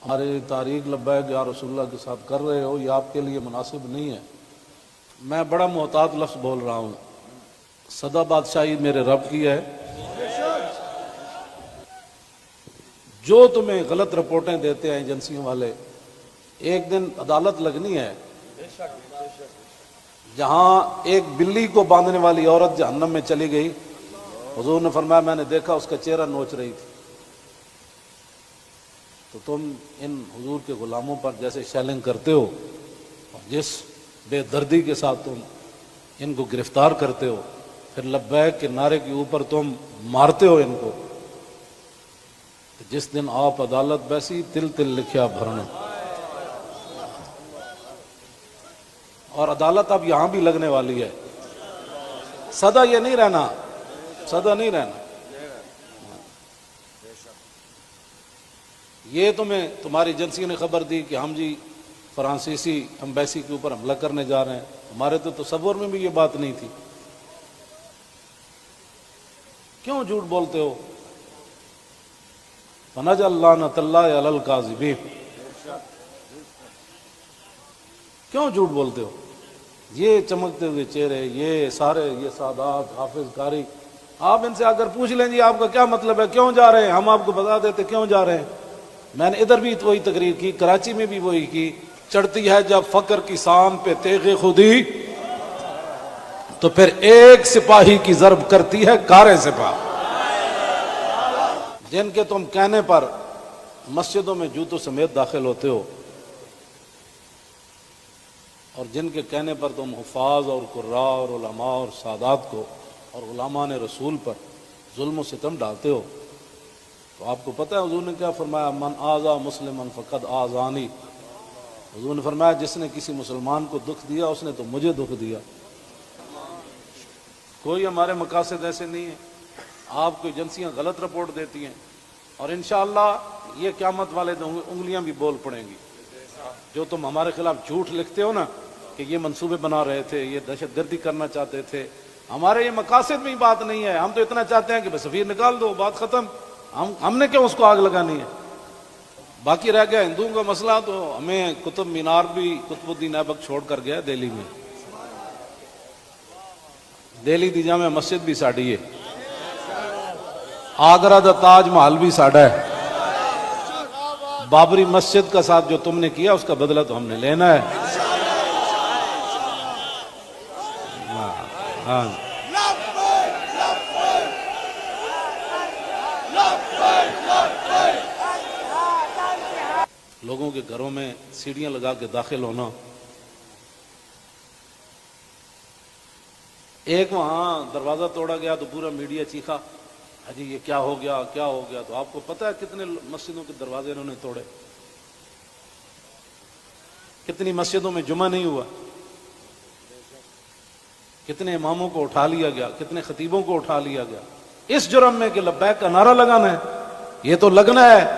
ہماری تاریخ لبیک یا رسول اللہ کے ساتھ کر رہے ہو، یہ آپ کے لیے مناسب نہیں ہے۔ میں بڑا محتاط لفظ بول رہا ہوں، سدا بادشاہی میرے رب کی ہے۔ جو تمہیں غلط رپورٹیں دیتے ہیں ایجنسیوں والے، ایک دن عدالت لگنی ہے جہاں ایک بلی کو باندھنے والی عورت جہنم میں چلی گئی، حضور نے فرمایا میں نے دیکھا اس کا چہرہ نوچ رہی تھی۔ تو تم ان حضور کے غلاموں پر جیسے شیلنگ کرتے ہو اور جس بے دردی کے ساتھ تم ان کو گرفتار کرتے ہو، پھر لبیک کے نعرے کے اوپر تم مارتے ہو ان کو، جس دن آپ عدالت بیسی تل تل لکھیا بھرنا۔ اور عدالت اب یہاں بھی لگنے والی ہے، سدا یہ نہیں رہنا، سدا نہیں رہنا۔ یہ تمہیں تمہاری ایجنسی نے خبر دی کہ ہم جی فرانسیسی امبیسی کے اوپر حملہ کرنے جا رہے ہیں، ہمارے تو تصور میں بھی یہ بات نہیں تھی۔ کیوں جھوٹ بولتے ہو؟ فَنَجْعَلْ لَعْنَتَ اللَّهِ عَلَى الْكَاذِبِينَ۔ کیوں جھوٹ بولتے ہو؟ یہ چمکتے ہوئے چہرے، یہ سارے، یہ سادات، حافظ قاری، آپ ان سے آ کر پوچھ لیں جی آپ کا کیا مطلب ہے، کیوں جا رہے ہیں؟ ہم آپ کو بتا دیتے کیوں جا رہے ہیں۔ میں نے ادھر بھی وہی تقریر کی، کراچی میں بھی وہی کی۔ چڑھتی ہے جب فقر کی سام پہ تیغ خودی، تو پھر ایک سپاہی کی ضرب کرتی ہے کاریں سپاہ۔ جن کے تم کہنے پر مسجدوں میں جوتوں سمیت داخل ہوتے ہو، اور جن کے کہنے پر تم حفاظ اور قراء اور علماء اور سادات کو اور علماء رسول پر ظلم و ستم ڈالتے ہو، تو آپ کو پتہ ہے حضور نے کیا فرمایا؟ من آذا مسلما فقد آذانی۔ حضور نے فرمایا جس نے کسی مسلمان کو دکھ دیا اس نے تو مجھے دکھ دیا۔ کوئی ہمارے مقاصد ایسے نہیں ہیں۔ آپ کو ایجنسیاں غلط رپورٹ دیتی ہیں، اور انشاءاللہ یہ قیامت والے دن انگلیاں بھی بول پڑیں گی۔ جو تم ہمارے خلاف جھوٹ لکھتے ہو نا کہ یہ منصوبے بنا رہے تھے، یہ دہشت گردی کرنا چاہتے تھے، ہمارے یہ مقاصد میں ہی بات نہیں ہے۔ ہم تو اتنا چاہتے ہیں کہ بس سفیر نکال دو، بات ختم۔ ہم نے کیوں اس کو آگ لگانی ہے؟ باقی رہ گیا ہندوؤں کا مسئلہ، تو ہمیں قطب مینار بھی قطب الدین ایبک چھوڑ کر گیا دہلی میں۔ دہلی دی جامع مسجد بھی ساڑی ہے، آگرہ دا تاج محل بھی ساڑا ہے۔ بابری مسجد کا ساتھ جو تم نے کیا اس کا بدلہ تو ہم نے لینا ہے۔ ہاں لوگوں کے گھروں میں سیڑھیاں لگا کے داخل ہونا۔ ایک وہاں دروازہ توڑا گیا تو پورا میڈیا چیخا، جی یہ کیا ہو گیا، کیا ہو گیا؟ تو آپ کو پتہ ہے کتنے مسجدوں کے دروازے انہوں نے توڑے، کتنی مسجدوں میں جمعہ نہیں ہوا، کتنے اماموں کو اٹھا لیا گیا، کتنے خطیبوں کو اٹھا لیا گیا، اس جرم میں کہ لبیک کا نعرہ لگانا ہے۔ یہ تو لگنا ہے